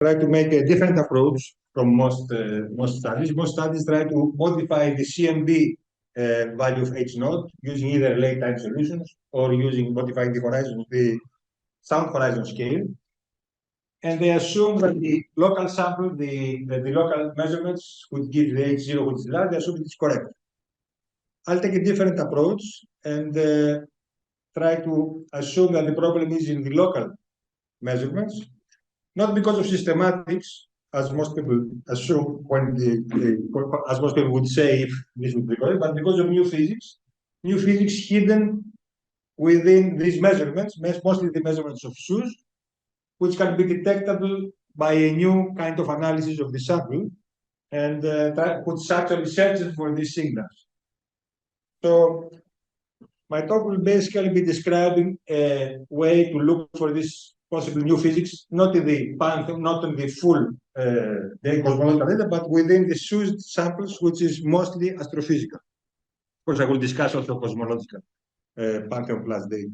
try to make a different approach from most studies. Most studies try to modify the CMB value of H0 using either late time solutions or using modifying the horizon, the sound horizon scale. And they assume that the local sample, the local measurements would give the H0, which is large, they assume it's correct. I'll take a different approach and try to assume that the problem is in the local measurements, not because of systematics, as most people assume when as most people would say if this would be correct, but because of new physics hidden within these measurements, mostly the measurements of SH0ES, which can be detectable by a new kind of analysis of the sample, and which actually searches for these signals. So my talk will basically be describing a way to look for this possible new physics, not in the Pantheon, not in the full cosmological data, but within the SH0ES samples, which is mostly astrophysical. Of course, I will discuss also cosmological Pantheon plus data.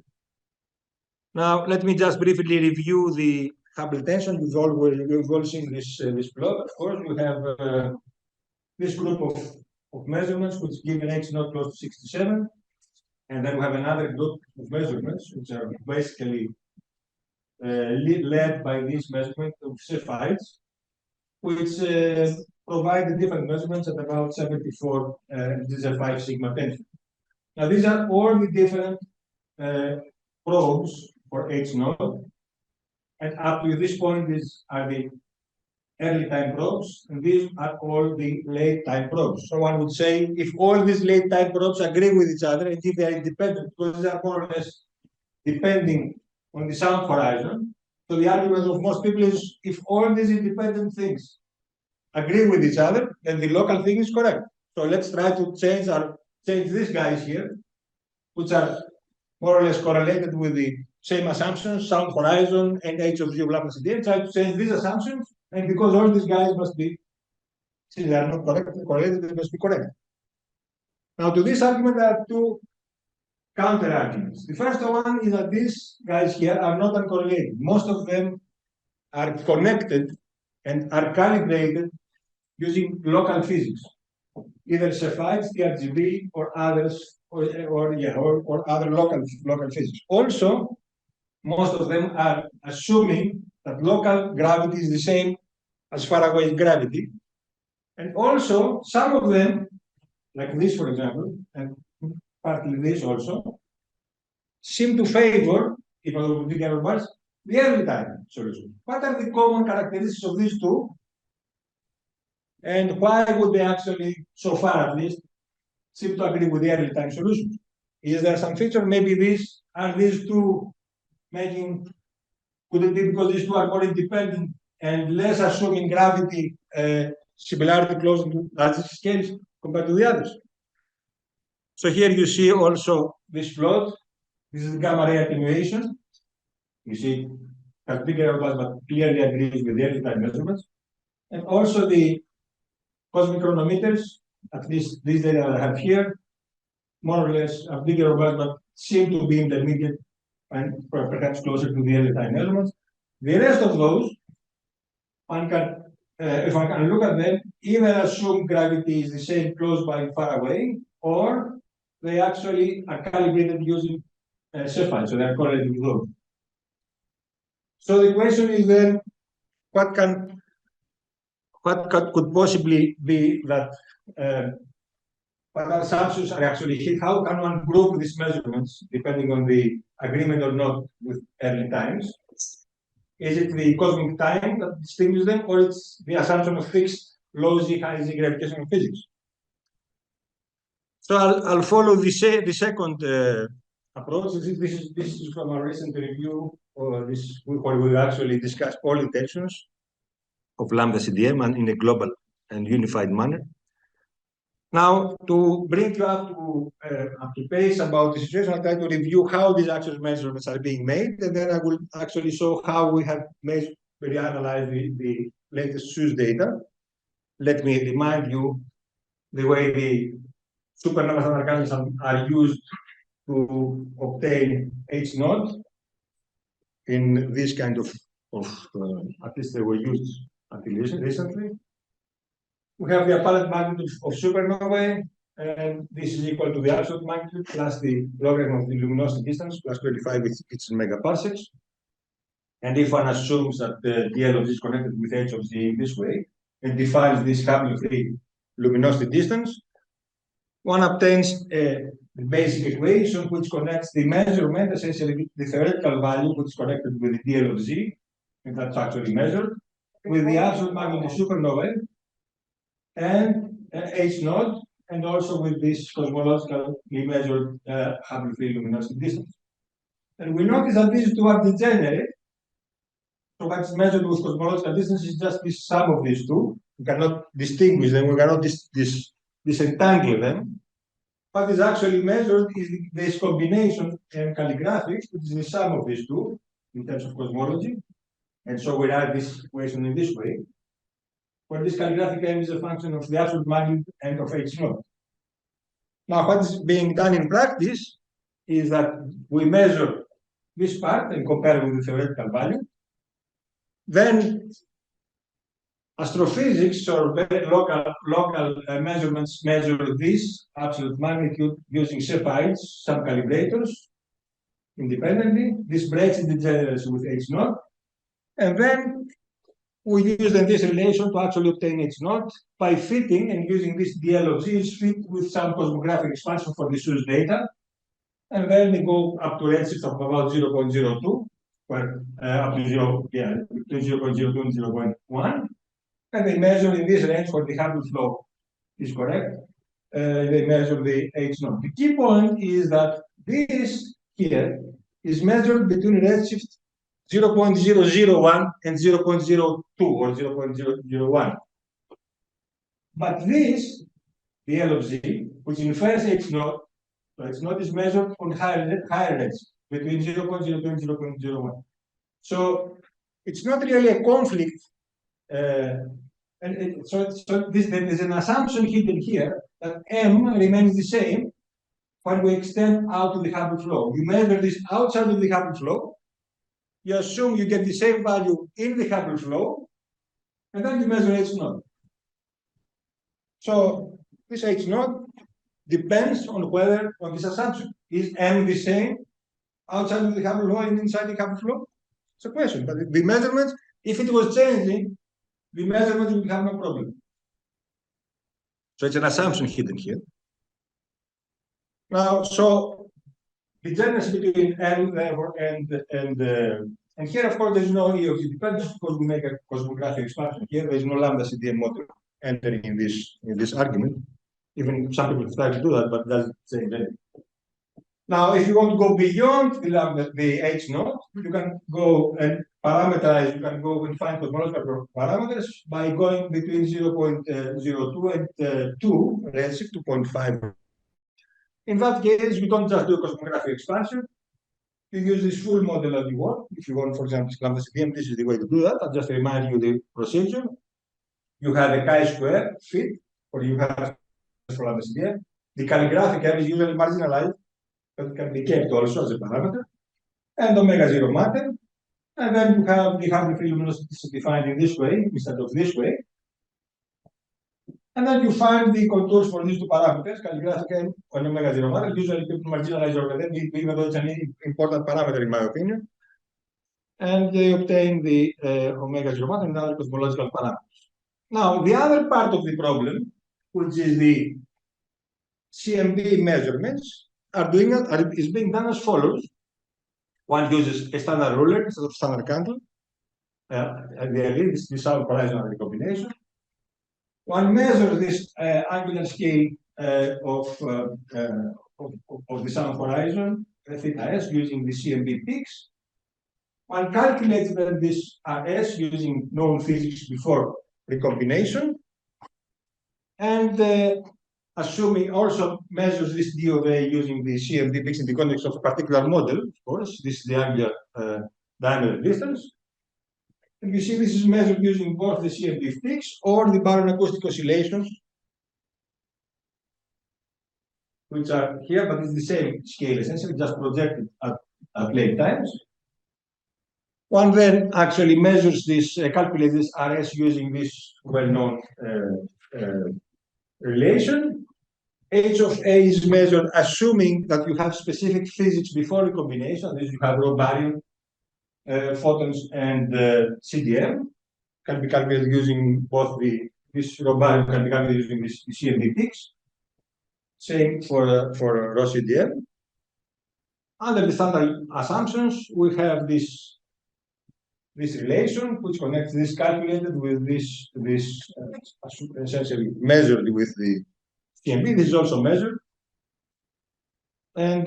Now, let me just briefly review the Hubble tension. You've all seen this plot. Of course, we have this group of measurements, which give an H0 close to 67. And then we have another group of measurements, which are basically led by this measurement of SH0ES, which provide the different measurements at about 74. This is a 5 sigma tension. Now, these are all the different probes for H0. And up to this point, these are the early time probes, and these are all the late time probes. So one would say if all these late time probes agree with each other and if they are independent, because they are more or less depending on the sound horizon. So the argument of most people is if all these independent things agree with each other, then the local thing is correct. So let's try to change these guys here, which are more or less correlated with the same assumptions, sound horizon and H of 0 Laplace idea. Try to change these assumptions, and because all these guys must be, since they are not correlated, they must be correct. Now, to this argument, there are two counter arguments. The first one is that these guys here are not uncorrelated. Most of them are connected and are calibrated using local physics, either SH0ES, TRGB, or others, or other local physics. Also, most of them are assuming that local gravity is the same as far away gravity. And also, some of them, like this, for example, and partly this also, seem to favor, if I would be bars, the early time solution. What are the common characteristics of these two? And why would they actually, so far at least, seem to agree with the early time solution? Is there some feature? Maybe these two making, could it be because these two are more independent and less assuming gravity similarity close to large scales compared to the others? So here you see also this plot. This is gamma ray attenuation. You see has bigger robust, but clearly agrees with the early time measurements. And also the cosmic chronometers, at least these data I have here, more or less are bigger robust, but seem to be intermediate and perhaps closer to the early time measurements. The rest of those, one can, if one can look at them, either assume gravity is the same close by and far away, or they actually are calibrated using SH0ES, so they are correlated with those. So the question is then, what could possibly be that what assumptions are actually hit? How can one group these measurements depending on the agreement or not with early times? Is it the cosmic time that distinguishes them, or it's the assumption of fixed low Z, high Z gravitational physics? So I'll follow the second approach. This is from a recent review, where we actually discussed all intentions of lambda CDM and in a global and unified manner. Now, to bring you up to pace about the situation, I'll try to review how these actual measurements are being made, and then I will actually show how we have reanalyzed the latest SH0ES data. Let me remind you the way the supernova standard calculations are used to obtain H0 in this kind of at least they were used until recently. We have the apparent magnitude of supernovae, and this is equal to the absolute magnitude plus the logarithm of the luminosity distance plus 25, it's in megaparsecs. And if one assumes that the DL of Z is connected with H of Z in this way, and defines this Hubble-free luminosity distance, one obtains the basic equation which connects the measurement, essentially the theoretical value, which is connected with the DL of Z, and that's actually measured, with the absolute magnitude of supernovae, and H0, and also with this cosmologically measured Hubble-free luminosity distance. And we notice that these two are degenerate. So what's measured with cosmological distance is just the sum of these two. We cannot distinguish them, we cannot disentangle them. What is actually measured is this combination and calligraphics, which is the sum of these two in terms of cosmology. And so we write this equation in this way, where this calligraphic m is a function of the absolute magnitude and of H0. Now, what is being done in practice is that we measure this part and compare with the theoretical value. Then astrophysics or local measurements measure this absolute magnitude using SH0ES, some calibrators, independently. This breaks the degeneracy with H0. And then we use this relation to actually obtain H0 by fitting and using this DL of Z is fit with some cosmographic expansion for the SH0ES data. And then we go up to redshift of about 0.02, where up to 0.02 and 0.1. And they measure in this range for the Hubble flow is correct. They measure the H0. The key point is that this here is measured between redshift 0.001 and 0.02 or 0.001. But this, the L of Z, which infers H0, so H0 is measured on higher redshift between 0.02 and 0.01. So it's not really a conflict. So there's an assumption hidden here that M remains the same when we extend out to the Hubble flow. You measure this outside of the Hubble flow, you assume you get the same value in the Hubble flow, and then you measure H0. So this H0 depends on this assumption. Is M the same outside of the Hubble flow and inside the Hubble flow? It's a question, but the measurements, if it was changing, the measurement will have no problem. So it's an assumption hidden here. Now, so the degeneracy between M and here, of course, there's no E of Z dependence because we make a cosmographic expansion here. There's no lambda CDM model entering in this argument. Even some people try to do that, but it doesn't change anything. Now, if you want to go beyond the H0, you can go and parameterize, you can go and find cosmological parameters by going between 0.02 and 2, redshift 2.5. In that case, you don't just do cosmographic expansion, you use this full model that you want. If you want, for example, lambda CDM, this is the way to do that. I'll just remind you the procedure. You have a chi-square fit, or you have for lambda CDM. The calligraphic M is usually marginalized, but can be kept also as a parameter, and omega 0 matter. And then you have the Hubble-free luminosity defined in this way instead of this way. And then you find the contours for these two parameters, calligraphic M and omega 0 matter. Usually people marginalize over them, even though it's an important parameter in my opinion. And they obtain the omega 0 matter and other cosmological parameters. Now, the other part of the problem, which is the CMB measurements, is being done as follows. One uses a standard ruler instead of standard candle. This sound horizon recombination. One measures this angular scale of the sound horizon, theta S, using the CMB peaks. One calculates that this S using known physics before recombination. And assuming also measures this D of A using the CMB peaks in the context of a particular model, of course, this is the angular diameter distance. And you see this is measured using both the CMB peaks or the baryon acoustic oscillations, which are here, but it's the same scale, essentially just projected at late times. One then actually measures this, calculates this RS using this well-known relation. H of A is measured assuming that you have specific physics before the combination. This you have raw baryon, photons, and CDM. Can be calculated using both this raw baryon can be calculated using this CMB peaks. Same for raw CDM. Under the standard assumptions, we have this relation which connects this calculated with this essentially measured with the CMB. This is also measured. And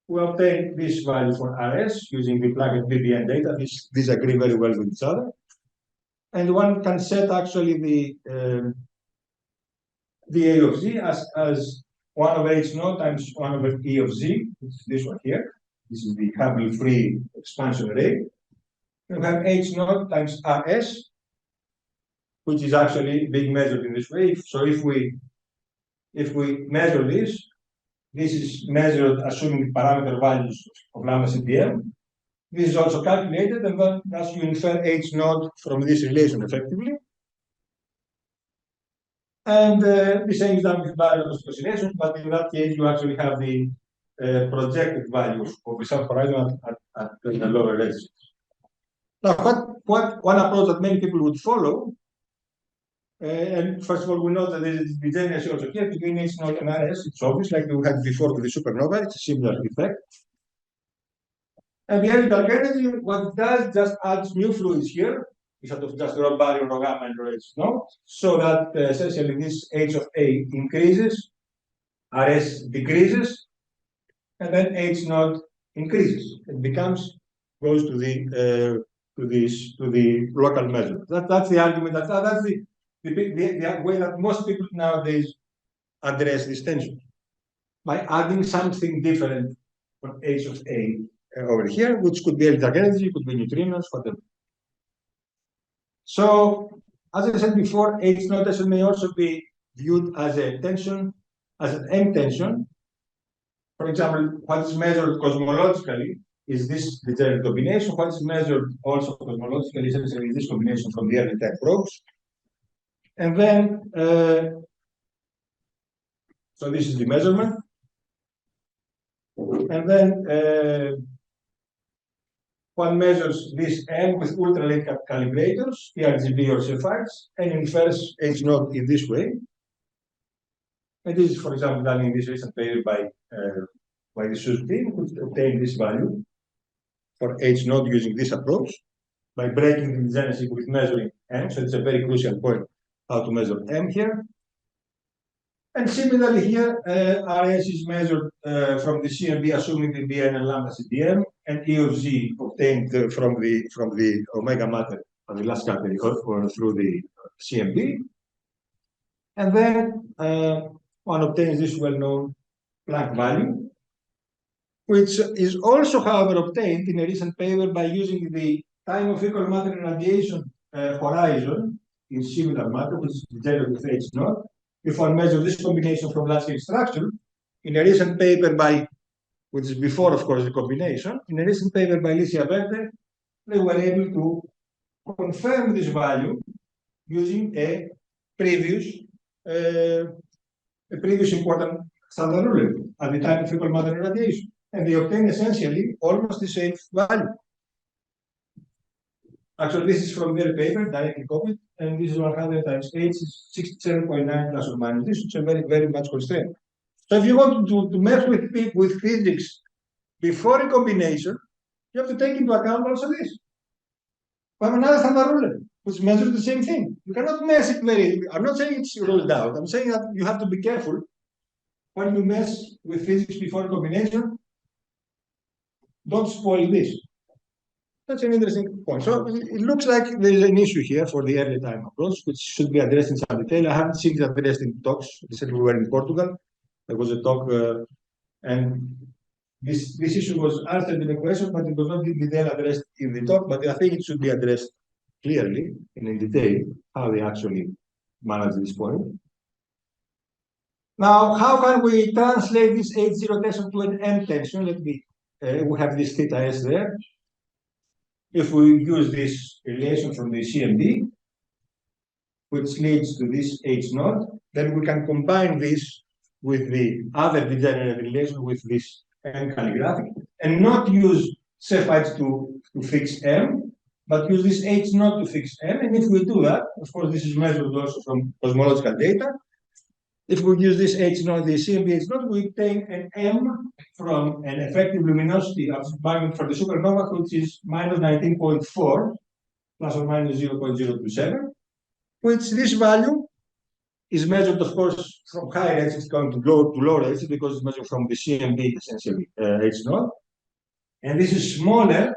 we obtain this value for RS using the plug and BBN data. These agree very well with each other. And one can set actually the A of Z as 1 over H naught times 1 over E of Z, which is this one here. This is the Hubble free expansion array. We have H naught times RS, which is actually being measured in this way. So if we measure this is measured assuming the parameter values of lambda CDM. This is also calculated, and then thus you infer H naught from this relation effectively. And the same is done with various oscillations, but in that case, you actually have the projected value of the sub-horizon at the lower redshift. Now, what one approach that many people would follow, and first of all, we know that there is degeneracy also here between H naught and RS. It's obvious, like we had before with the supernova. It's a similar effect. And the early dark energy, what it does, just adds new fluids here, instead of just raw baryon, raw gamma, and raw H naught, so that essentially this H of A increases, RS decreases, and then H naught increases. It goes to the local measurement. That's the argument. That's the way that most people nowadays address this tension, by adding something different from H of A over here, which could be early dark energy, could be neutrinos, whatever. So, as I said before, H naught tension may also be viewed as a tension, as an M tension. For example, what is measured cosmologically is this degenerate combination. What is measured also cosmologically is this combination from the early time probes. And then, so this is the measurement. And then one measures this M with ultralate calibrators, PRGB or SH0ES, and infers H naught in this way. And this is, for example, done in this recent paper by the SUS team, which obtained this value for H naught using this approach by breaking the degeneracy with measuring M. So it's a very crucial point how to measure M here. And similarly here, RS is measured from the CMB, assuming the BN and lambda CDM, and E of Z obtained from the omega matter of the last category or through the CMB. And then one obtains this well-known Planck value, which is also, however, obtained in a recent paper by using the time of equal matter radiation horizon in similar matter, which is degenerate with H naught. If one measures this combination from large-scale structure, in a recent paper which is before, of course, the combination, in a recent paper by Licia Verde, they were able to confirm this value using a previous important standard rule at the time of equal matter radiation. And they obtain essentially almost the same value. Actually, this is from their paper, directly copied, and this is 100 times H is 67.9 plus or minus this, which is very, very much constrained. So if you want to mess with physics before a combination, you have to take into account also this. We have another standard ruler, which measures the same thing. You cannot mess it I'm not saying it's ruled out. I'm saying that you have to be careful when you mess with physics before a combination. Don't spoil this. That's an interesting point. So it looks like there is an issue here for the early time approach, which should be addressed in some detail. I haven't seen it addressed in talks. Recently, we were in Portugal. There was a talk, and this issue was answered in a question, but it was not in detail addressed in the talk. But I think it should be addressed clearly and in detail how they actually manage this point. Now, how can we translate this H0 tension to an M tension? We have this theta S there. if we use this relation from the CMB, which leads to this H0, then we can combine this with the other degenerate relation with this M calligraphic, and not use Cephites to fix M, but use this H0 to fix M. And if we do that, of course, this is measured also from cosmological data. If we use this H0, the CMB H0, we obtain an M from an effective luminosity of magnitude for the supernova, which is minus 19.4, plus or minus 0.027, which this value is measured, of course, from high redshift, it's going to low redshift because it's measured from the CMB, essentially, H0. And this is smaller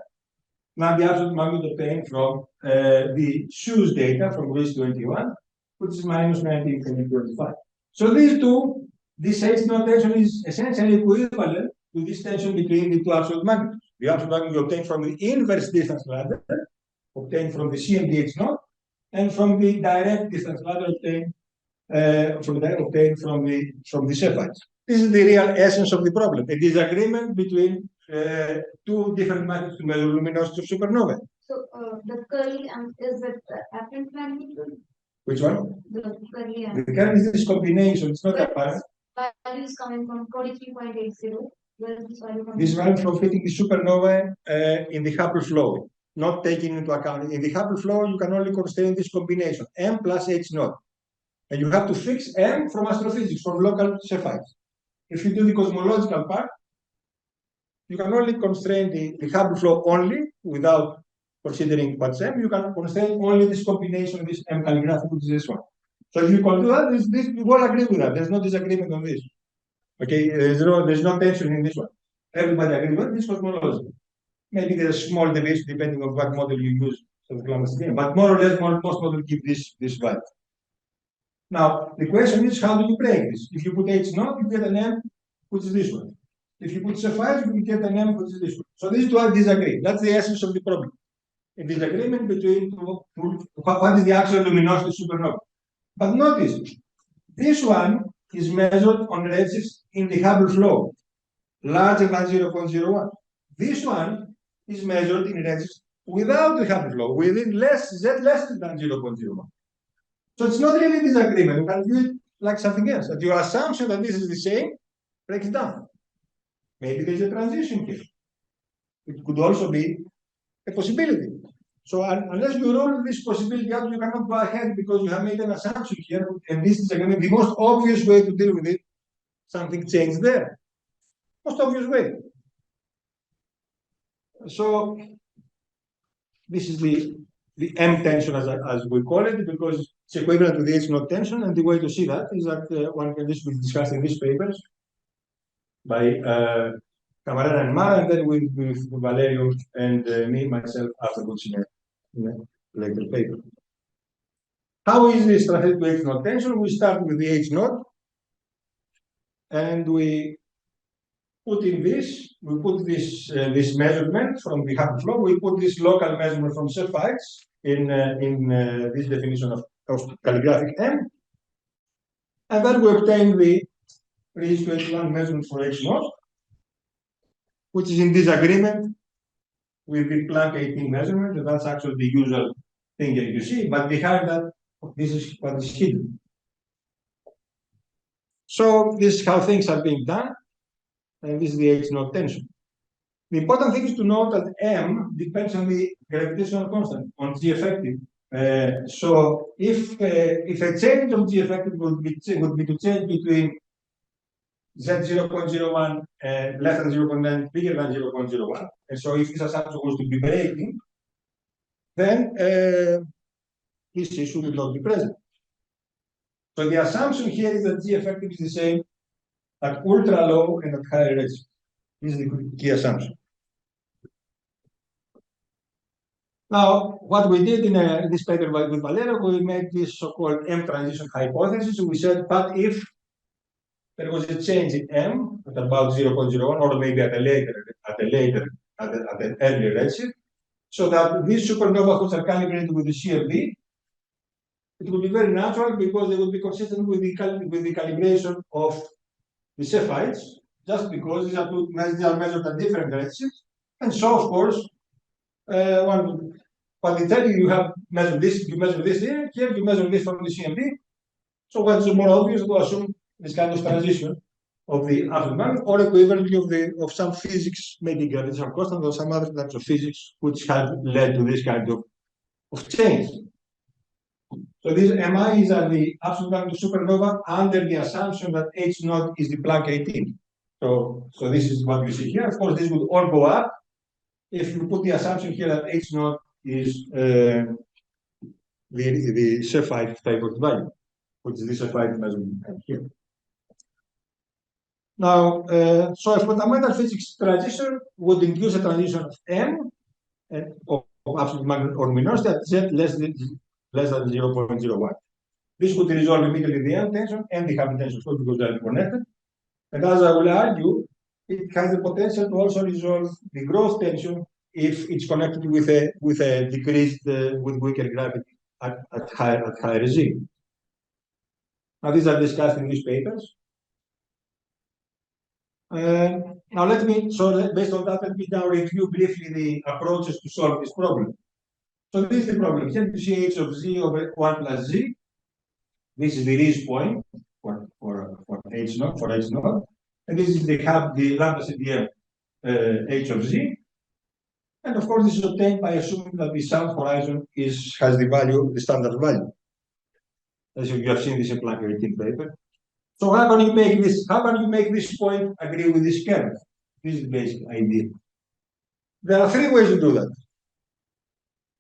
than the absolute magnitude obtained from the SH0ES data from Greece 21, which is minus 19.25. So these two, this H0 tension is essentially equivalent to this tension between the two absolute magnitudes. The absolute magnitude obtained from the inverse distance ladder, obtained from the CMB H0, and from the direct distance ladder obtained from the Cephites. This is the real essence of the problem: a disagreement between two different magnitudes to measure luminosity of supernovae. So the curly is the apparent magnitude. Which one? The curly. The curly is this combination. It's not apparent. Value is coming from 43.80. Where is this value coming? This value from fitting the supernovae in the Hubble flow, not taking into account. In the Hubble flow, you can only constrain this combination, M plus H0. And you have to fix M from astrophysics, from local Cephites. If you do the cosmological part, you can only constrain the Hubble flow only without considering what's M. You can constrain only this combination, this M calligraphic, which is this one. So if you can do that, you all agree with that. There's no disagreement on this. Okay, there's no tension in this one. Everybody agrees with this cosmology. Maybe there's a small deviation depending on what model you use for the clandestine, but more or less, most models give this value. Now, the question is, how do you break this? If you put H0, you get an M, which is this one. If you put Cephites, you get an M, which is this one. So these two are disagree. That's the essence of the problem. A disagreement between what is the actual luminosity of supernova. But notice, this one is measured on redshifts in the Hubble flow, larger than 0.01. This one is measured in redshifts without the Hubble flow, within less than 0.01. So it's not really disagreement. You can view it like something else. That your assumption that this is the same breaks down. Maybe there's a transition here. It could also be a possibility. So unless you rule this possibility out, you cannot go ahead because you have made an assumption here. And this is again the most obvious way to deal with it. Something changed there. Most obvious way. So this is the M tension as we call it, because it's equivalent to the H0 tension. And the way to see that is that one can just be discussed in these papers by Camarena and Mara, and then with Valerio and me, myself, afterwards in a later paper. How is this translated to H0 tension? We start with the H0, and we put in this, we put this measurement from the Hubble flow, we put this local measurement from Cephites in this definition of calligraphic M, and then we obtain the H1 measurement for H0, which is in disagreement with the Planck 18 measurement, and that's actually the usual thing that you see, but behind that, this is what is hidden. So this is how things are being done, and this is the H0 tension. The important thing is to note that M depends on the gravitational constant, on G effective. So if a change of G effective would be to change between Z 0.01 less than 0.9, bigger than 0.01, and so if this assumption was to be breaking, then this issue will not be present. So the assumption here is that G effective is the same at ultra low and at higher redshift. This is the key assumption. Now, what we did in this paper with Valerio, we made this so-called M transition hypothesis. We said, but if there was a change in M at about 0.01, or maybe at an earlier redshift, so that these supernovas which are calibrated with the CFD, it would be very natural because they would be consistent with the calibration of the Cephites, just because these are measured at different redshifts. And so, of course, But they tell you you have measured this, you measure this here, you measure this from the CMB. So what's more obvious to assume this kind of transition of the absolute magnet or equivalently of some physics, maybe gravitational constant or some other types of physics which have led to this kind of change. So these MIs are the absolute magnitude supernova under the assumption that H0 is the Planck 18. So this is what you see here. Of course, this would all go up if you put the assumption here that H0 is the SH0ES favored value, which is the SH0ES measurement here. Now, so a fundamental physics transition would induce a transition of M of absolute magnitude or minority at Z less than 0.01. This would resolve immediately the M tension and the Hubble tension because they are connected. And as I will argue, it has the potential to also resolve the growth tension if it's connected with a decreased with weaker gravity at high regime. Now these are discussed in these papers. Now based on that, let me now review briefly the approaches to solve this problem. So this is the problem. Here you see h of z over 1 plus z. This is the reach point for H0, and this is the lambda CDM h of z. And of course, this is obtained by assuming that the sound horizon has the standard value. As you have seen this in Planck 18 paper. So how can you make this? How can you make this point agree with this curve? This is the basic idea. There are three ways to do that.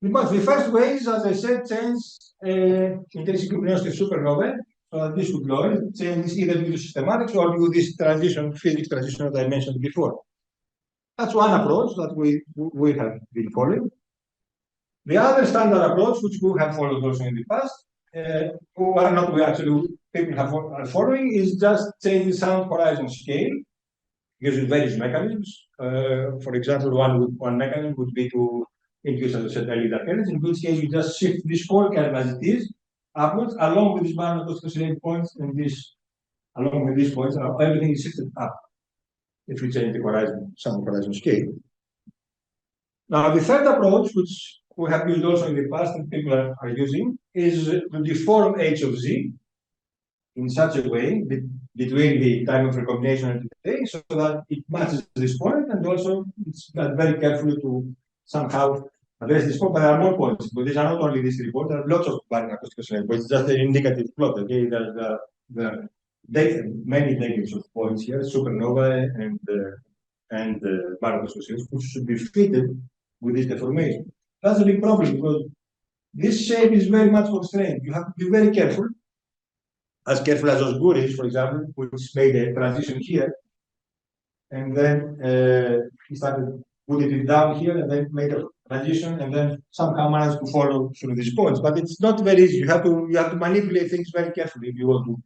The first way is, as I said, change intrinsic luminosity of supernovae. So this would lower it. Change either due to systematics or due to this physics transition that I mentioned before. That's one approach that we have been following. The other standard approach, which we have followed also in the past, people are following, is just changing sound horizon scale using various mechanisms. For example, one mechanism would be to induce, as I said earlier, dark energy, in which case you just shift this whole curve as it is upwards, along with these barren points, and along with these points, everything is shifted up if we change the sound horizon scale. Now, the third approach, which we have used also in the past and people are using, is to deform h of z in such a way between the time of recombination and today, so that it matches this point, and also it's done very carefully to somehow address this point. But there are more points, but these are not only these 3 points, there are lots of barren acoustic oscillations, but it's just an indicative plot. Okay, there are many decades of points here, supernovae and barren acoustic oscillations, which should be fitted with this deformation. That's a big problem because this shape is very much constrained. You have to be very careful as Osgood, for example, which made a transition here, and then he started putting it down here, and then made a transition, and then somehow managed to follow through these points. But it's not very easy. You have to manipulate things very carefully if you want to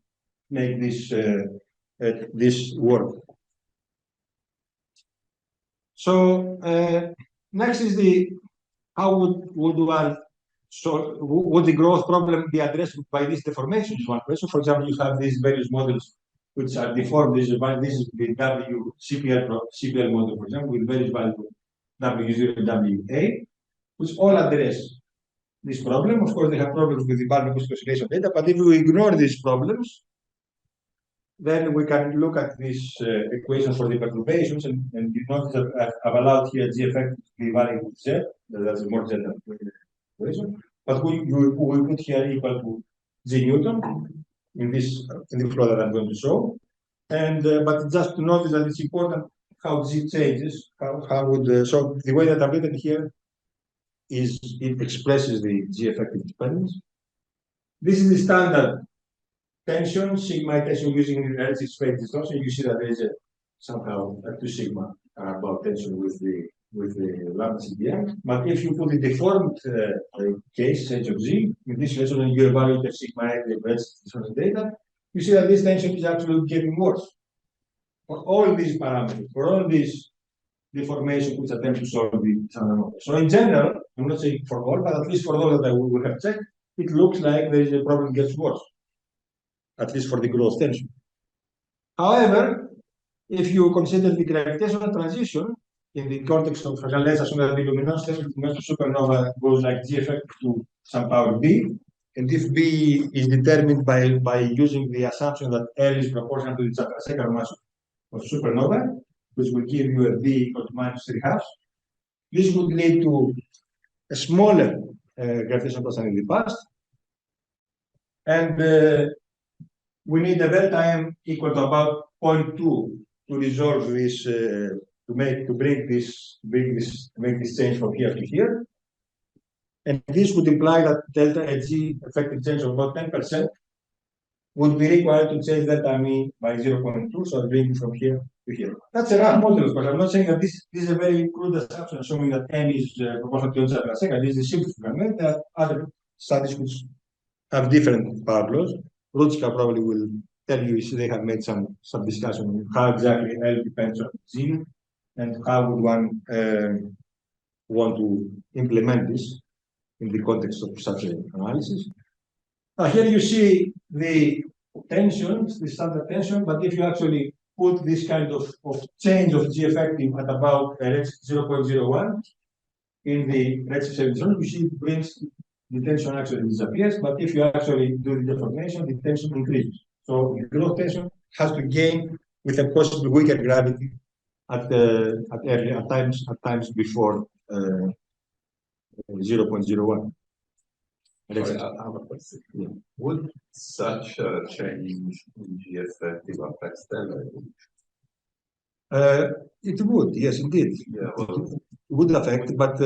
make this work. So next is how would the growth problem be addressed by these deformations? One question. For example, you have these various models which are deformed. This is the CPL model, for example, with various values W0 and WA, which all address this problem. Of course, they have problems with the barren acoustic oscillation data, but if we ignore these problems, then we can look at this equation for the perturbations, and you notice that I've allowed here G effect to be varying with Z. That's a more general equation. But we put here equal to G Newton in the flow that I'm going to show. And but just to notice that it's important how Z changes. So the way that I've written here is it expresses the G effective dependence. This is the standard tension, sigma tension using the redshift phase distortion. You see that there is somehow a 2 sigma about tension with the lambda CDM. But if you put the deformed case, h of z, in this lesson, and you evaluate the sigma the redshift distortion data, you see that this tension is actually getting worse. For all these parameters, for all these deformations which attempt to solve the standard model. So in general, I'm not saying for all, but at least for those that we have checked, it looks like there is a problem gets worse, at least for the growth tension. However, if you consider the gravitational transition, in the context of, let's assume that the luminosity of the supernova goes like G effective to some power B. And if B is determined by using the assumption that L is proportional to the Chandrasekhar mass of supernova, which will give you a B equal to -3/2, this would lead to a smaller gravitational constant in the past. And we need a delta M equal to about 0.2 to resolve this, to make this change from here to here. And this would imply that delta G effective change of about 10% would be required to change delta M by 0.2, so bring it from here to here. That's a rough model, of course. I'm not saying that this is a very crude assumption, assuming that M is proportional to Chandrasekhar. This is a simple experiment. There are other studies which have different power laws. Rutschka probably will tell you they have made some discussion on how exactly L depends on G and how would one want to implement this in the context of such an analysis. Now here you see the tension, the standard tension, but if you actually put this kind of change of G effective at about redshift 0.01 in the redshift 7, you see it brings the tension actually disappears, but if you actually do the deformation, the tension increases. So the growth tension has to gain with a possibly weaker gravity at times before 0.01. I have a question. Yeah. Would such a change in G effective affect stellar evolution? It would, yes, indeed. Yeah, well, it would affect, but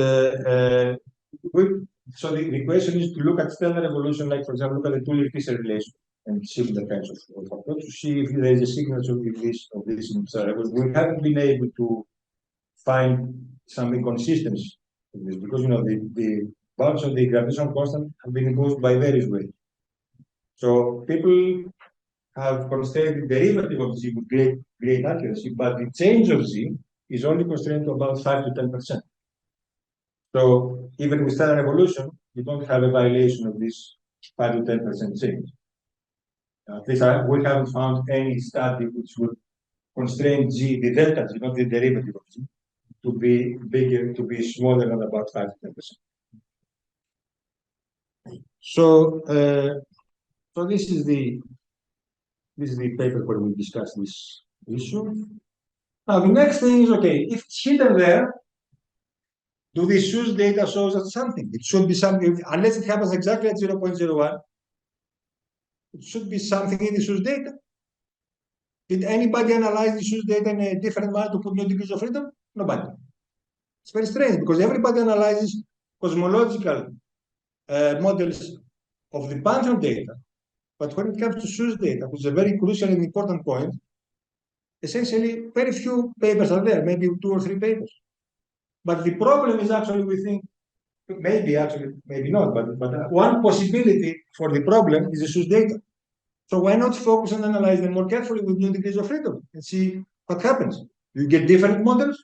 so the question is to look at stellar evolution, like for example, look at the Tulip-Fisher relation and see the kinds of factors to see if there is a signature of this in stellar evolution. We haven't been able to find some inconsistency in this because the values of the gravitational constant have been imposed by various ways. So people have constrained the derivative of Z with great accuracy, but the change of Z is only constrained to about 5 to 10%. So even with stellar evolution, you don't have a violation of this 5 to 10% change. At least we haven't found any study which would constrain G, the delta G, not the derivative of G, to be bigger, to be smaller than about 5 to 10%. So, so this is the paper where we discuss this issue. Now the next thing is, okay, if it's hidden there, do the SH0ES data shows us something? It should be something, unless it happens exactly at 0.01, it should be something in the SH0ES data. Did anybody analyze the SH0ES data in a different manner to put new degrees of freedom? Nobody. It's very strange because everybody analyzes cosmological models of the Pantheon data, but when it comes to SH0ES data, which is a very crucial and important point, essentially very few papers are there, maybe 2 or 3 papers. But the problem is actually, we think, maybe not, but one possibility for the problem is the SH0ES data. So why not focus and analyze them more carefully with new degrees of freedom and see what happens? You get different models?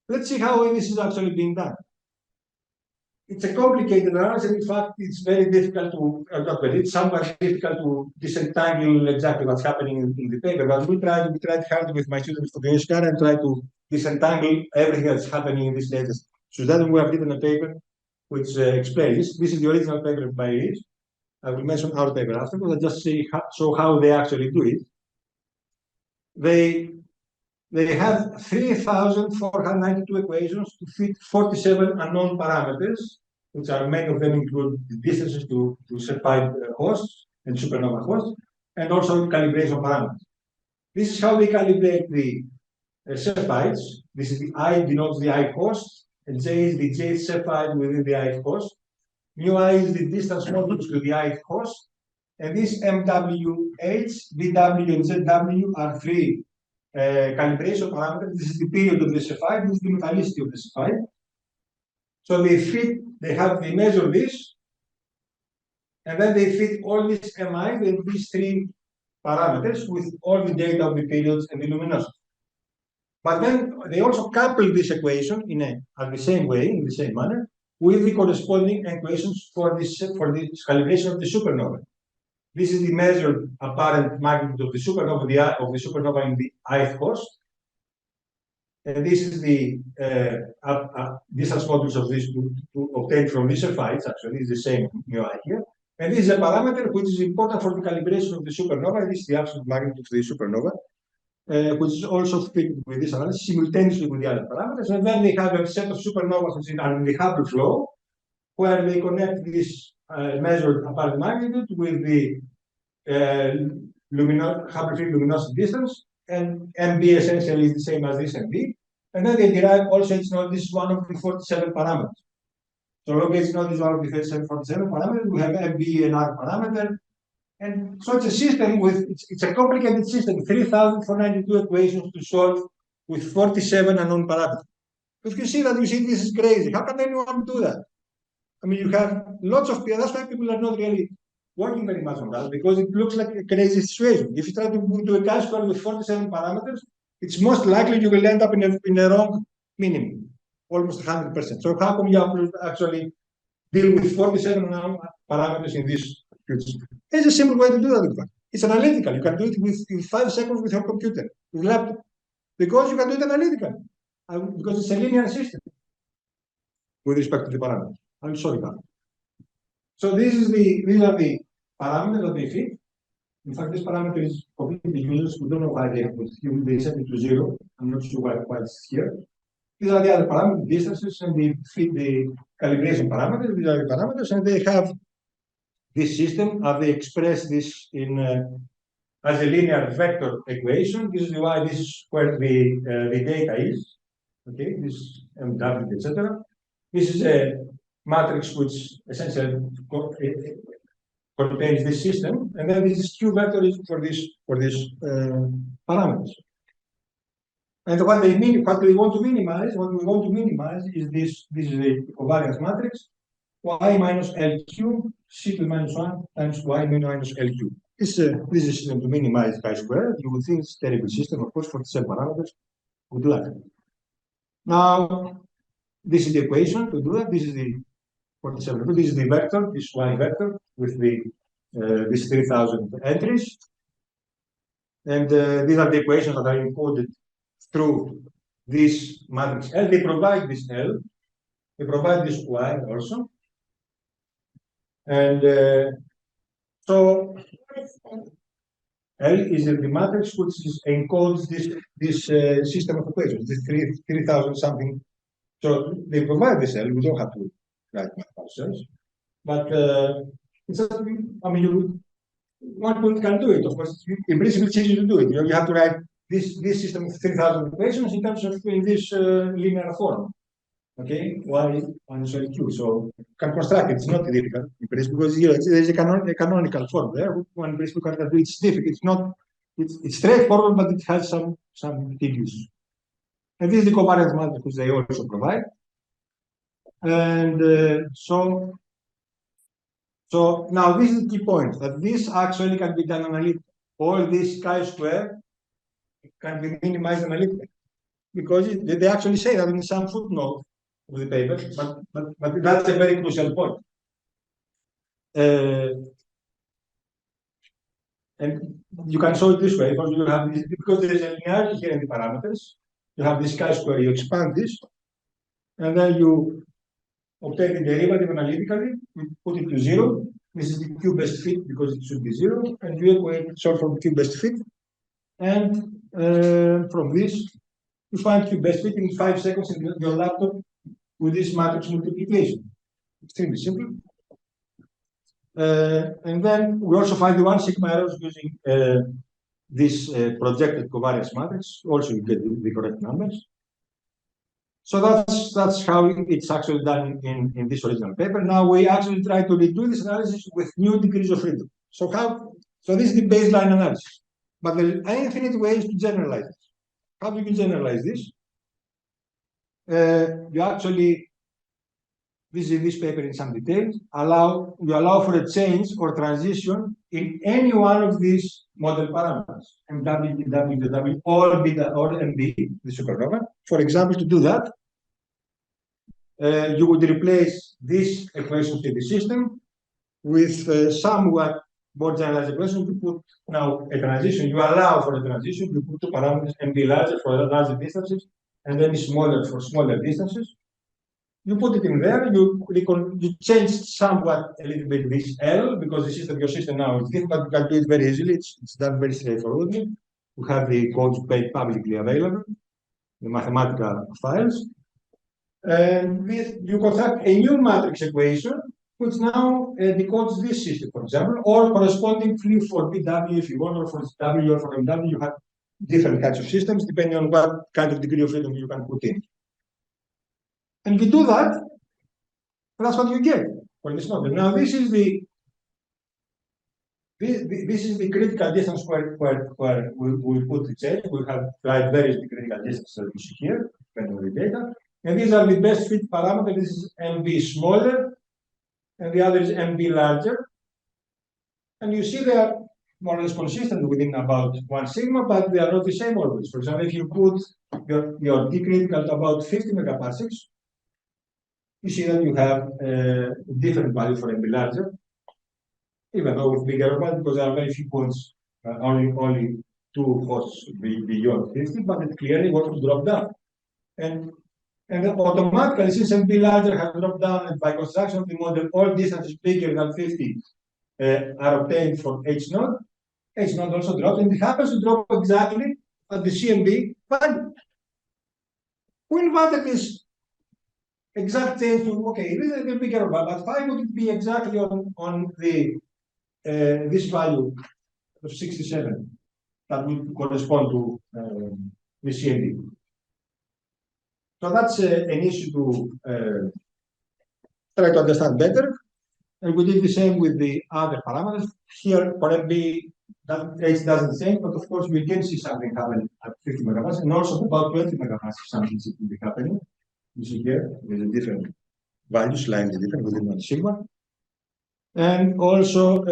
Let's see how this is actually being done. It's a complicated analysis. In fact, it's very difficult to, it's somewhat difficult to disentangle exactly what's happening in the paper. But we tried hard with my students for the Scalar and try to disentangle everything that's happening in this latest. So that we have written a paper which explains this is the original paper by Rees. I will mention our paper afterwards. I'll just show how they actually do it. They have 3,492 equations to fit 47 unknown parameters, which are many of them include the distances to Cepheid hosts and supernova hosts, and also calibration parameters. This is how they calibrate the Cepheids. This is the I denotes the I host, and J is the J Cepheid within the I host. Mu I is the distance modulus to the I host, and these MWH, BW, and ZW are 3 calibration parameters. This is the period of the Cepheid, this is the metallicity of the Cepheid. So they measure this, and then they fit all these MI with these 3 parameters with all the data of the periods and the luminosity. But then they also couple this equation in the same way, in the same manner, with the corresponding equations for this calibration of the supernova. This is the measured apparent magnitude of the supernova, in the ith host. And this is the distance modulus of this to obtain from these fights. Actually, is the same mu I here. And this is a parameter which is important for the calibration of the supernova. This is the absolute magnitude of the supernova, which is also fitted with this analysis simultaneously with the other parameters. And then they have a set of supernovas which is in the Hubble flow, where they connect this measured apparent magnitude with the Hubble field luminosity distance, and MB essentially is the same as this MB. And then they derive also, it's not this is one of the 47 parameters. So log H naught is one of the 47 parameters. We have MB and R parameter. And so it's a system with, it's a complicated system, 3,492 equations to solve with 47 unknown parameters. If you see that, you see this is crazy. How can anyone do that? I mean, you have lots of people, that's why people are not really working very much on that, because it looks like a crazy situation. If you try to do a chi-square with 47 parameters, it's most likely you will end up in a wrong minimum, almost 100%. So how come you actually deal with 47 parameters in this future? There's a simple way to do that. It's analytical. You can do it in 5 seconds with your computer, with laptop, because you can do it analytically, because it's a linear system with respect to the parameters. I'm sorry about it. So these are the parameters that they fit. In fact, this parameter is completely useless. We don't know why they have put it. They set it to 0. I'm not sure why it's here. These are the other parameters, distances, and they fit the calibration parameters. These are the parameters, and they have this system. They express this in as a linear vector equation. This is why this is where the data is. Okay, this MW, etc. This is a matrix which essentially contains this system, and then this is Q vector is for this parameters. And what we want to minimize is this is the covariance matrix, y minus LQ, C to the minus 1 times y minus LQ. This is a system to minimize chi-square. You would think it's a terrible system, of course, for the same parameters. Good luck. Now, this is the equation to do that. This is the 47. This is the vector, this y vector with the these 3,000 entries, and these are the equations that are encoded through this matrix L. They provide this L, they provide this y also, and so L is the matrix which encodes this system of equations, this 3,000 something. So they provide this L. We don't have to write ourselves, but it's I mean, one can do it. Of course, in principle, it's easy to do it. You have to write this system of 3,000 equations in terms of in this linear form. Okay, y minus LQ. So you can construct it. It's not difficult in principle because there's a canonical form there. One principle can do it. It's difficult. It's not. It's straightforward, but it has some tedious. And this is the covariance matrix which they also provide. And so now this is the key point, that this actually can be done analytically. All this chi-square can be minimized analytically, because they actually say that in some footnote of the paper, but that's a very crucial point. And you can show it this way, because you have this, because there is a linearity here in the parameters. You have this chi-square, you expand this, and then you obtain the derivative analytically, we put it to 0. This is the Q best fit because it should be 0, and you equate solve from Q best fit. And from this, you find Q best fit in 5 seconds in your laptop with this matrix multiplication. Extremely simple. And then we also find the 1 sigma errors using this projected covariance matrix. Also, you get the correct numbers. So that's how it's actually done in this original paper. Now we actually try to redo this analysis with new degrees of freedom. So this is the baseline analysis, but there are infinite ways to generalize this. How do you generalize this? You actually, this is in this paper in some detail, you allow for a change or transition in any one of these model parameters, MW, W, or beta, or MB, the supernova. For example, to do that, you would replace this equation to the system with somewhat more generalized equation. You put now a transition, you allow for a transition, you put two parameters, MB larger for larger distances, and then smaller for smaller distances. You put it in there, you change somewhat a little bit this L, because the system, your system now is different, but you can do it very easily. It's done very straightforwardly. We have the codes made publicly available, the mathematical files. And you construct a new matrix equation, which now decodes this system, for example, or correspondingly for BW if you want, or for W or for MW, you have different kinds of systems depending on what kind of degree of freedom you can put in. And you do that, that's what you get for this model. Now, this is the critical distance where we put the change. We have tried various critical distances that you see here, depending on the data. And these are the best fit parameters. This is MB smaller, and the other is MB larger. And you see they are more or less consistent within about 1 sigma, but they are not the same always. For example, if you put your D critical to about 50 megaparsecs, you see that you have a different value for MB larger, even though with bigger ones, because there are very few points, only 2 hosts beyond 50, but it clearly wants to drop down. And automatically, since MB larger has dropped down, and by construction of the model, all distances bigger than 50 are obtained for H0. H0 also drops, and it happens to drop exactly at the CMB value. We invited this exact change to, okay, this is a bit bigger, but why would it be exactly on the this value of 67 that would correspond to the CMB? So that's an issue to try to understand better. And we did the same with the other parameters. Here, for MB, that H doesn't change, but of course, we can see something happen at 50 megaparsec, and also about 20 megaparsec, something seems to be happening. You see here, there's a different value, slightly different within 1 sigma. And also,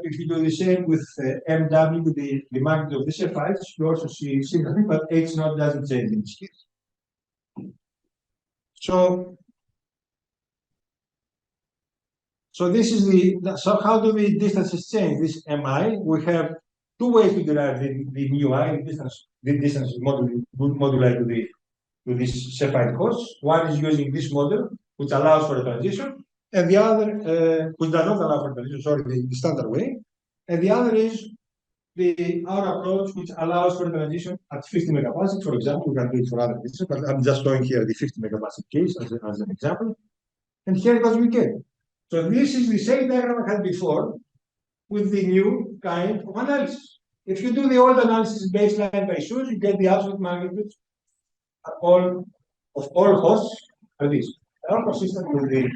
if you do the same with MW, the magnitude of the SH0ES, you also see similar thing, but H0 doesn't change in this case. So this is so how do the distances change? This MI, we have 2 ways to derive the mu I, the distance moduli to this SH0ES cost. One is using this model, which allows for a transition, and the other, which does not allow for transition, sorry, the standard way. And the other is our approach, which allows for transition at 50 megaparsec. For example, we can do it for other cases, but I'm just showing here the 50 megaparsec case as an example. And here it goes we get. So this is the same diagram I had before with the new kind of analysis. If you do the old analysis baseline by SH0ES, you get the absolute magnitudes of all hosts are these. They are consistent with the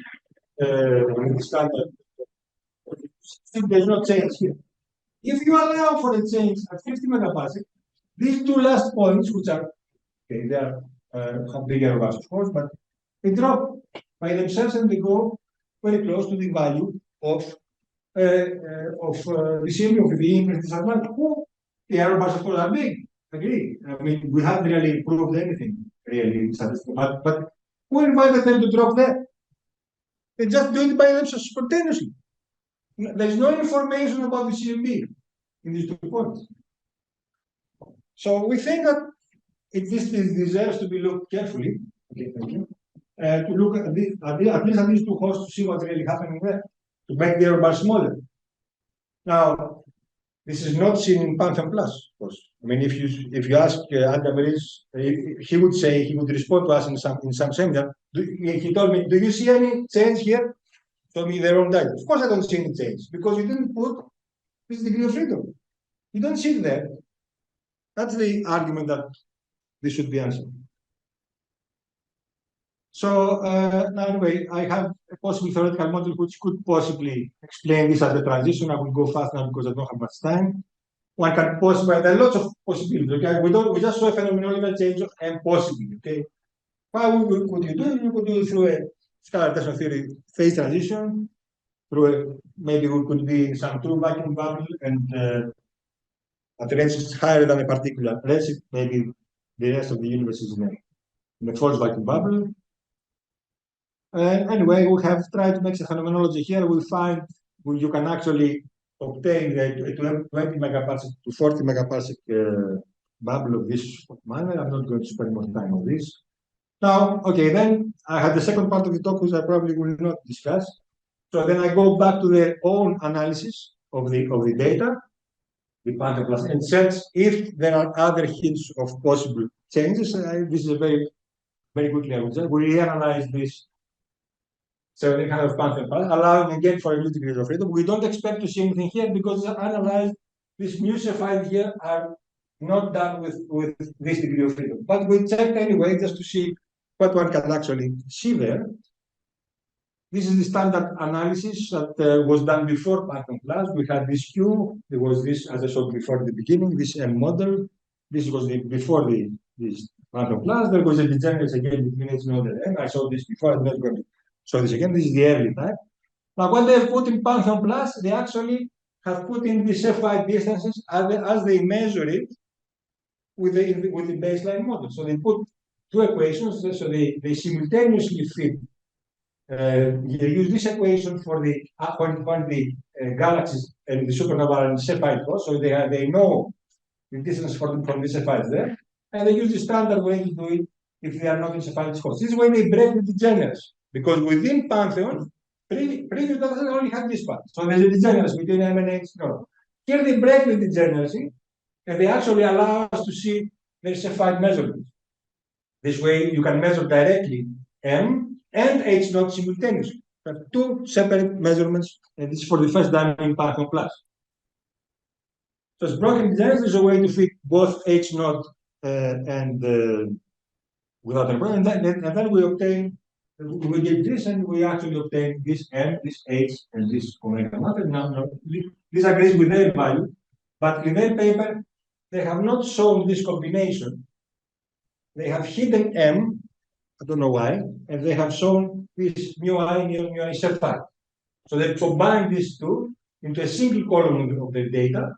standard. There's no change here. If you allow for a change at 50 megaparsec, these 2 last points, which are okay, they are have bigger values, of course, but they drop by themselves and they go very close to the value of the CMB of the inverse disadvantage. The error bars, of course, are big. Agree. I mean, we haven't really proved anything really, but who invited them to drop there? They just do it by themselves spontaneously. There's no information about the CMB in these 2 points. So we think that this deserves to be looked carefully. Okay, thank you. To look at least at these 2 hosts to see what's really happening there, to make the error bar smaller. Now, this is not seen in Pantheon Plus, of course. I mean, if you ask Adam Rees, he would respond to us in some seminar. He told me, "Do you see any change here?" Told me their own data. Of course, I don't see any change because you didn't put this degree of freedom. You don't see it there. That's the argument that this should be answered. So now anyway, I have a possible theoretical model which could possibly explain this as a transition. I will go fast now because I don't have much time. One can possibly, there are lots of possibilities. Okay, we just saw a phenomenological change of M possibly. Okay, how could you do it? You could do it through a scalar tensor theory phase transition. Maybe we could be in some true vacuum bubble and at redshift higher than a particular redshift, maybe the rest of the universe is in a false vacuum bubble. Anyway, we have tried to make a phenomenology here. We'll find you can actually obtain a 20 megaparsec to 40 megaparsec bubble of this manner. I'm not going to spend more time on this. Now, okay, then I had the second part of the talk, which I probably will not discuss. So then I go back to their own analysis of the data, the Pantheon plus, and search if there are other hints of possible changes. This is a very quickly, I would say. We reanalyze this 1700 Pantheon plus, allowing again for a new degree of freedom. We don't expect to see anything here because analyzed these new files here are not done with this degree of freedom. But we checked anyway just to see what one can actually see there. This is the standard analysis that was done before Pantheon plus. We had this Q. There was this, as I showed before at the beginning, this M model. This was before this Pantheon plus. There was a degeneration again between H node and M. I showed this before. I'm not going to show this again. This is the early type. Now, what they have put in Pantheon plus, they actually have put in the Cepheid distances as they measure it with the baseline model. So they put two equations. So they simultaneously fit. You use this equation for the when the galaxies and the supernova are in Cepheid course, so they know the distance from the Cepheids there, and they use the standard way to do it if they are not in Cepheid course. This is why they break the degeneracy, because within Pantheon, previous doesn't only have this part, so there's a degeneracy between M and H node. Here they break the degeneracy, and they actually allow us to see their Cepheid measurements. This way, you can measure directly M and H node simultaneously. You have two separate measurements, and this is for the first time in Pantheon plus. So it's broken degeneracy is a way to fit both H node and without a problem. And then we obtain, we did this, and we actually obtain this M, this H, and this omega matter. Now, this agrees with their value, but in their paper, they have not shown this combination. They have hidden M. I don't know why, and they have shown this mu I Cepheid. So they combine these two into a single column of the data,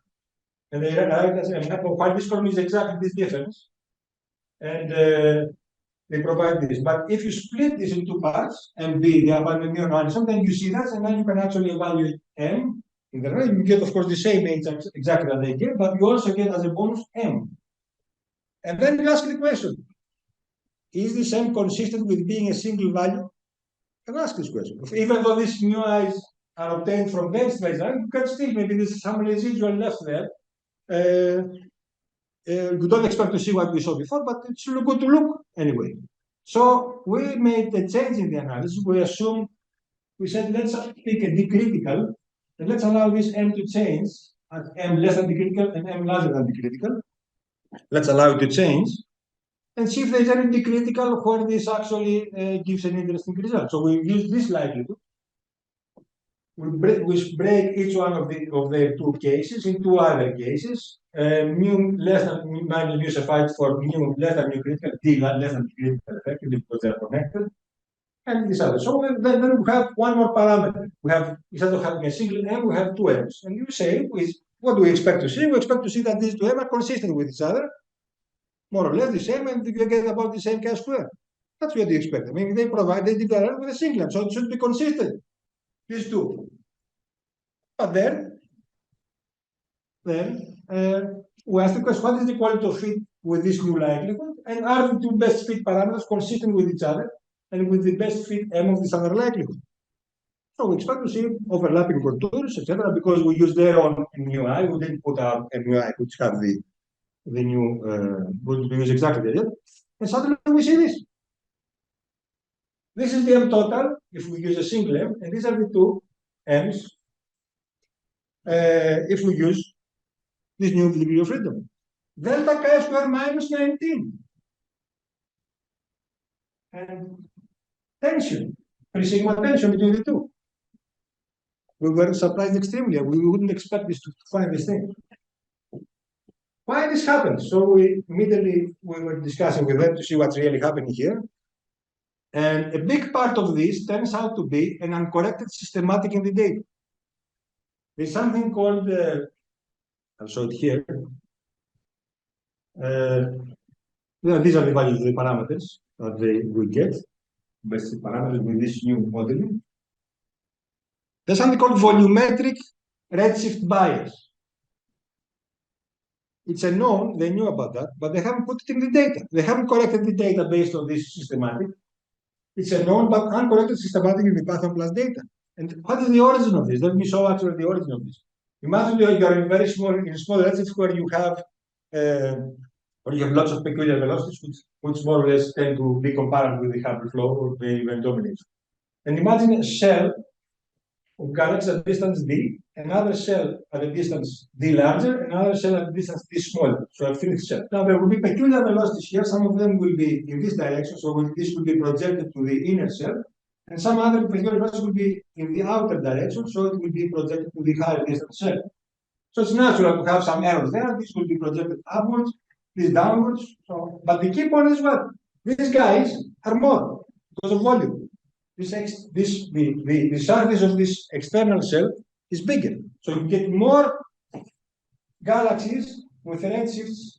and they write as while this column is exactly this difference, and they provide this. But if you split this into two parts, MB, the abandoned mu and then you see that, and then you can actually evaluate M. In the right, you get, of course, the same H exactly that they give, but you also get as a bonus M. And then you ask the question, is this M consistent with being a single value? You can ask this question. Even though these mu i's are obtained from their space, you can still, maybe there's some residual left there. You don't expect to see what we saw before, but it's good to look anyway. So we made a change in the analysis. We said, let's pick a D critical, and let's allow this M to change at M less than D critical and M larger than D critical. Let's allow it to change and see if there's any D critical where this actually gives an interesting result. So we use this likelihood. We break each one of the two cases into other cases. Mu less than mu Cepheid for mu less than mu critical, D less than D critical, effectively because they're connected. And this other. So then we have one more parameter. We have, instead of having a single M, we have two M's. And you say, what do we expect to see? We expect to see that these two M are consistent with each other, more or less the same, and you get about the same chi-square. That's what you expect. I mean, they declare with a single M, so it should be consistent. These two. But then we ask the question, what is the quality of fit with this new likelihood? And are the two best fit parameters consistent with each other and with the best fit M of this other likelihood? So we expect to see overlapping contours, etc., because we use their own mu I. We didn't put our mu I, which have the new, we use exactly that. And suddenly we see this. This is the M total, if we use a single M, and these are the two M's if we use this new degree of freedom. Delta chi-square minus 19. And tension, 3 sigma tension between the two. We were surprised extremely. We wouldn't expect this to find this thing. Why this happens? So we were discussing with them to see what's really happening here. And a big part of this turns out to be an uncorrected systematic in the data. There's something called, I'll show it here. These are the values of the parameters that we get, basic parameters with this new modeling. There's something called volumetric redshift bias. it's a known, they knew about that, but they haven't put it in the data. They haven't collected the data based on this systematic. It's a known but uncorrected systematic in the Pantheon plus data. And what is the origin of this? Let me show actually the origin of this. Imagine you are in very small, in small redshifts where you have lots of peculiar velocities, which more or less tend to be comparable with the Hubble flow or the even domination. And imagine a shell of galaxies at distance d, another shell at a distance d larger, another shell at a distance d smaller, so a fifth shell. Now there will be peculiar velocities here. Some of them will be in this direction, so this will be projected to the inner shell, and some other peculiar velocities will be in the outer direction, so it will be projected to the higher distance shell. So it's natural to have some errors there. This will be projected upwards, this downwards. So, but the key point is what? These guys are more because of volume. The surface of this external shell is bigger. So you get more galaxies with redshifts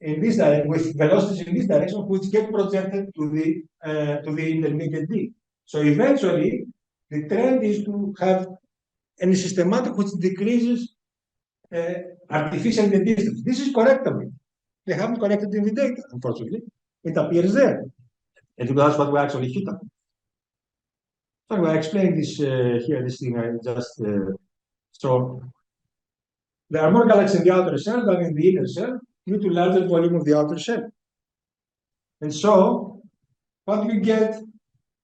in this direction, with velocities in this direction, which get projected to the intermediate D. So eventually, the trend is to have a systematic which decreases artificially the distance. This is correctable. They haven't corrected in the data, unfortunately. It appears there. And that's what we actually hit on. So I explained this here, this thing I just, so there are more galaxies in the outer shell than in the inner shell due to larger volume of the outer shell. And so what we get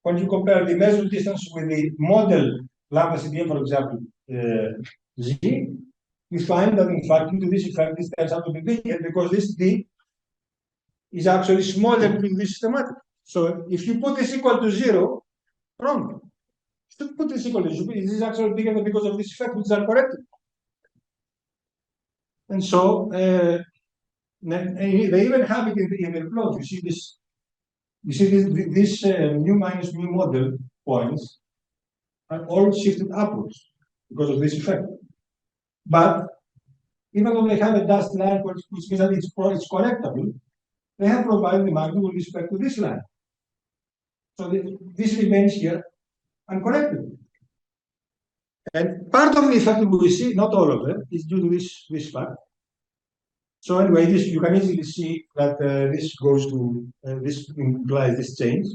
when you compare the measured distance with the model lambda CDM, for example, Z, we find that in fact due to this effect, this turns out to be bigger because this D is actually smaller than this systematic. So if you put this equal to 0, wrong. To put this equal to 0, this is actually bigger because of this effect, which is uncorrected. And so they even have it in their plot. You see this. You see this mu minus mu model points are all shifted upwards because of this effect. But even though they have a dashed line, which means that it's correctable, they have provided the magnitude with respect to this line. So this remains here uncorrected. And part of the effect we see, not all of it, is due to this fact. So anyway, you can easily see that this goes to, this implies this change.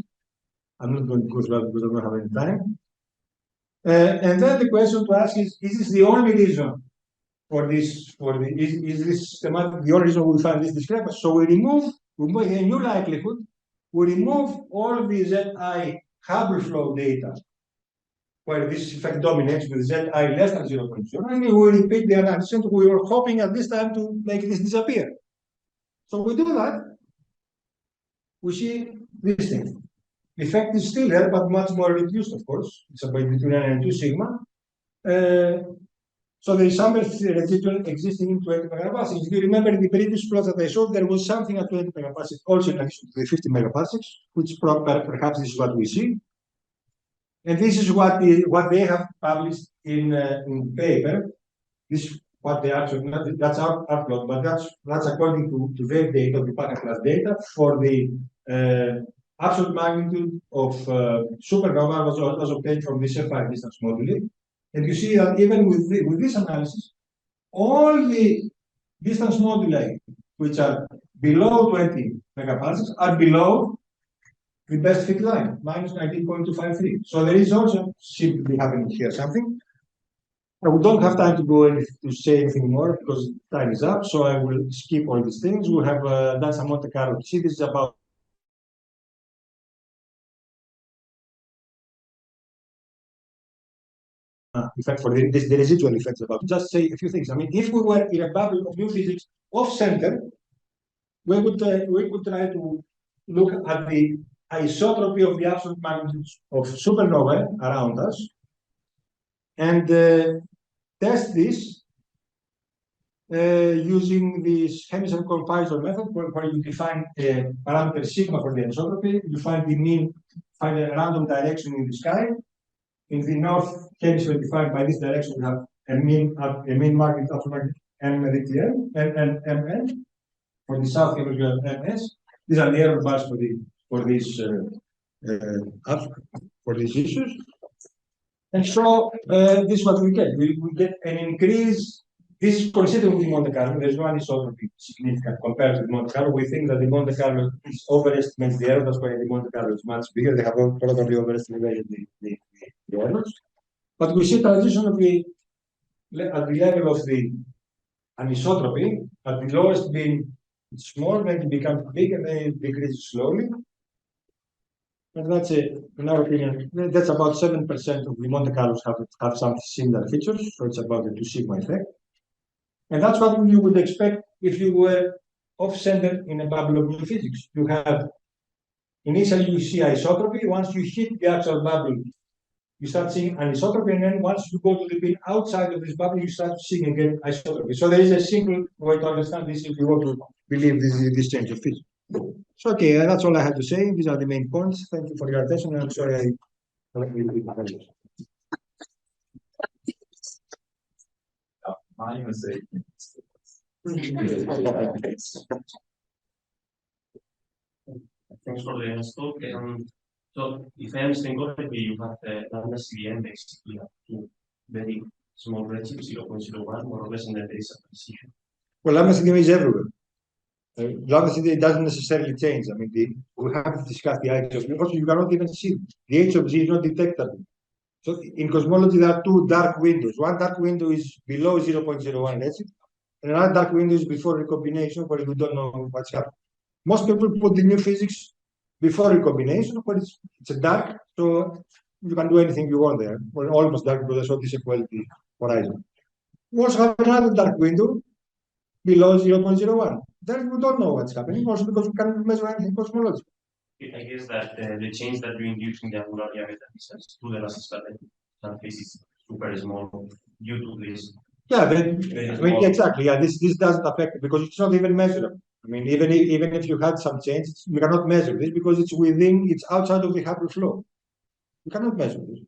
I'm not going to go through that because I don't have any time. And then the question to ask is this the only reason for this, is this systematic, the only reason we find this discrepancy? So we make a new likelihood, we remove all the ZI Hubble flow data where this effect dominates with ZI less than 0.0, and we repeat the analysis. We were hoping at this time to make this disappear. So we do that, we see this thing. The effect is still there, but much more reduced, of course. It's about between n and 2 sigma. So there is some residual existing in 20 megaparsecs. If you remember in the previous plot that I showed, there was something at 20 megaparsecs, also in addition to the 50 megaparsecs, which perhaps this is what we see. And this is what they have published in paper. This is what they actually, that's our plot, but that's according to their data, the Pantheon class data, for the absolute magnitude of supernova was obtained from this F5 distance modeling. And you see that even with this analysis, all the distance moduli which are below 20 megaparsecs are below the best fit line, minus 19.253. So there is also seem to be happening here something. Now, we don't have time to say anything more because time is up. So I will skip all these things. We have done some Monte Carlo. See, this is about effect for the residual effects. About just say a few things. I mean, if we were in a bubble of new physics off center, we would try to look at the isotropy of the absolute magnitudes of supernovae around us and test this using this Hemisphere confisor method where you define a parameter sigma for the isotropy, you find the mean, find a random direction in the sky. In the north hemisphere defined by this direction, we have a mean magnitude absolute magnitude M and MN. For the south hemisphere MS. These are the error bars for these issues. And so this is what we get. We get an increase this is consistent with Monte Carlo. There's no anisotropy significant compared to the Monte Carlo. We think that the Monte Carlo is overestimates the error. That's why the Monte Carlo is much bigger. They have probably overestimated the errors. But we see transition at the level of the anisotropy, at the lowest being small, then it becomes big, and then it decreases slowly. And that's it. In our opinion, that's about 7% of the Monte Carlos have some similar features. So it's about the 2 sigma effect. And that's what you would expect if you were off-center in a bubble of new physics. You have, initially you see isotropy. Once you hit the actual bubble, you start seeing anisotropy, and then once you go to the bit outside of this bubble, you start seeing again isotropy. So there is a simple way to understand this if you want to believe this change of physics. So okay, that's all I had to say. These are the main points. Thank you for your attention, and I'm sorry I minus 8 Thanks for the talk. So, if I understand correctly, you have lambda CDM basically up to very small redshift 0.01, more or less, and then there is a precision. Well, lambda CDM is everywhere. Lambda CDM doesn't necessarily change. I mean, we have to discuss the H of Z. Also, you cannot even see the H of Z is not detectable. So in cosmology, there are 2 dark windows. One dark window is below 0.01 redshift, and another dark window is before recombination, where you don't know what's happening. Most people put the new physics before recombination, but it's a dark, so you can do anything you want there. Well, almost dark, because I saw this equality horizon. We also have another dark window below 0.01. Then we don't know what's happening, also because we cannot measure anything in cosmology. I guess that the change that you induce in the angular diameter distance to the last surface is super small due to this. Yeah, exactly. Yeah, this doesn't affect it because it's not even measurable. I mean, even if you had some change, you cannot measure this because it's outside of the Hubble flow. You cannot measure this.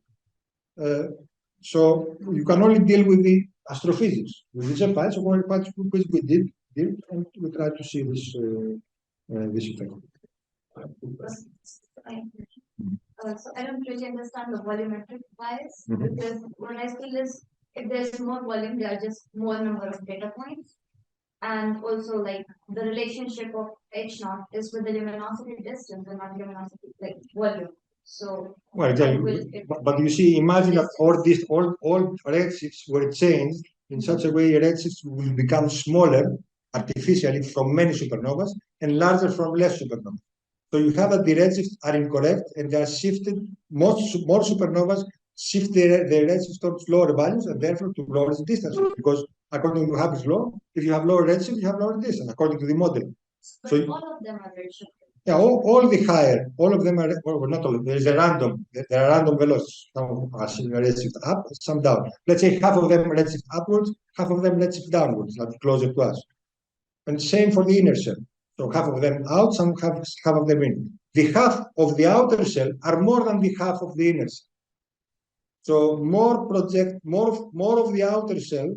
So you can only deal with the astrophysics. With these effects, which we did, and we try to see this effect. So I don't really understand the volumetric bias, Mhm. because what I feel is if there's more volume, there are just more number of data points. And also, like, the relationship of H0 is with the luminosity distance and not luminosity, like, volume. So, Well, but you see, imagine that all redshifts were changed in such a way redshifts will become smaller artificially from many supernovas and larger from less supernovas. So you have that the redshifts are incorrect and they are shifted. More supernovas shift their redshift towards lower values and therefore to lower the distance. Because according to Hubble's law, if you have lower redshift, you have lower distance according to the model. but So all of them are redshifted. yeah, all the higher, all of them are, well, not all. There is a random. There are random velocities. Some are redshift up, some down. Let's say half of them redshift upwards, half of them redshift downwards, like closer to us. And same for the inner shell. So half of them out, some half of them in. The half of the outer shell are more than the half of the inner shell. So more of the outer shell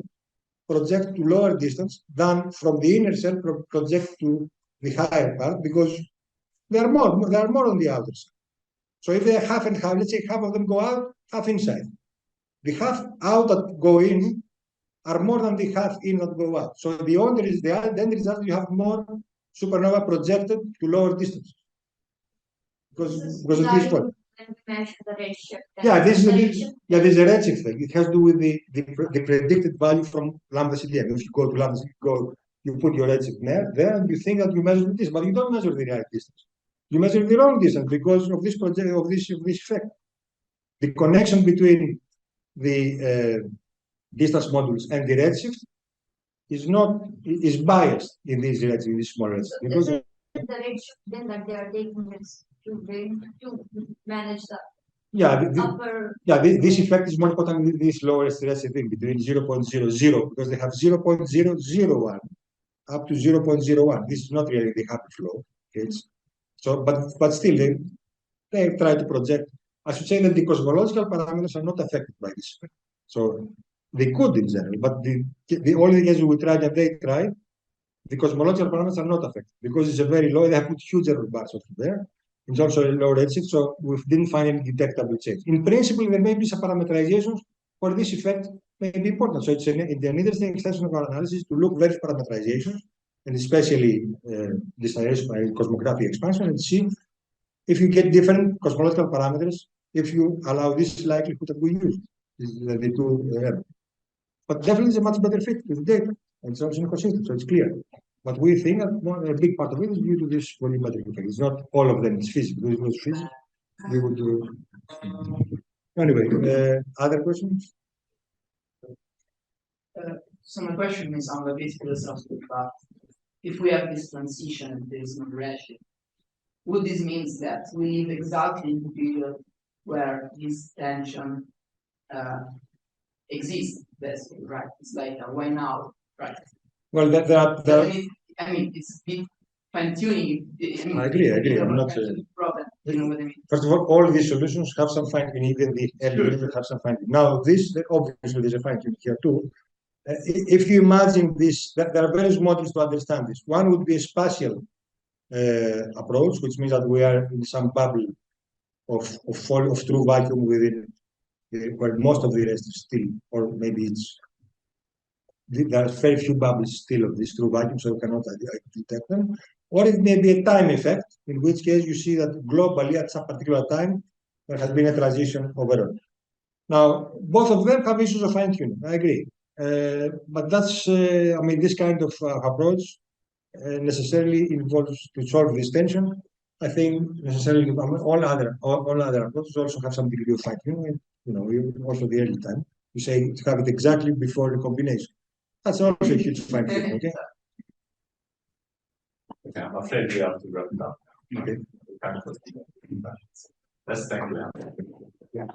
project to lower distance than from the inner shell project to the higher part because they are more on the outer side. So if they are half and half, let's say half of them go out, half inside. The half out that go in are more than the half in that go out. So the end result, you have more supernova projected to lower distance. Because of this point. Measure the redshift. Yeah, this is a redshift thing. It has to do with the predicted value from lambda CDM. If you go to lambda, you put your redshift there, and you think that you measure this, but you don't measure the right distance. You measure the wrong distance because of this project of this effect. The connection between the distance modules and the redshift is biased in this redshift, in this small redshift. Because the redshift then that they are taking this to manage the upper. Yeah, this effect is more important with this lower stress thing between 0.00 because they have 0.001 up to 0.01. This is not really the Hubble flow. Okay? So, but still, they try to project. I should say that the cosmological parameters are not affected by this effect. So they could in general, but the only thing is we tried and they tried. The cosmological parameters are not affected because it's a very low. They have put huge error bars over there. It's also a low redshift, so we didn't find any detectable change. In principle, there may be some parameterizations for this effect may be important. So it's an interesting extension of our analysis to look very parameterization, and especially disaggregation by cosmographic expansion, and see if you get different cosmological parameters if you allow this likelihood that we use, the two. But definitely it's a much better fit with the data, and it's also inconsistent, so it's clear. But we think that a big part of it is due to this volumetric effect. It's not all of them, it's physics. If it was physics, we would do. Anyway, other questions? So my question is on the bit philosophical, but if we have this transition, there is no redshift, would this means that we live exactly in the period where this tension exists, basically, right? It's like a why now, right? Well, I mean, it's a bit fine-tuning. I agree. I'm not. Problem, you know what I mean? First of all these solutions have some fine-tuning, even the early have some fine-tuning. Now, obviously there's a fine-tuning here too. If you imagine this, there are various models to understand this. One would be a spatial approach, which means that we are in some bubble of true vacuum within where most of the rest is still, or maybe there are very few bubbles still of this true vacuum, so you cannot detect them. Or it may be a time effect, in which case you see that globally at some particular time there has been a transition overall. Now, both of them have issues of fine-tuning. I agree. But that's, I mean, this kind of approach necessarily involves to solve this tension. I think necessarily all other approaches also have some degree of fine-tuning. You know, also the early time. You say to have it exactly before the combination. That's also a huge fine-tuning. Okay. Okay, I'm afraid we have to wrap it up. Okay. Let's thank you. Yeah.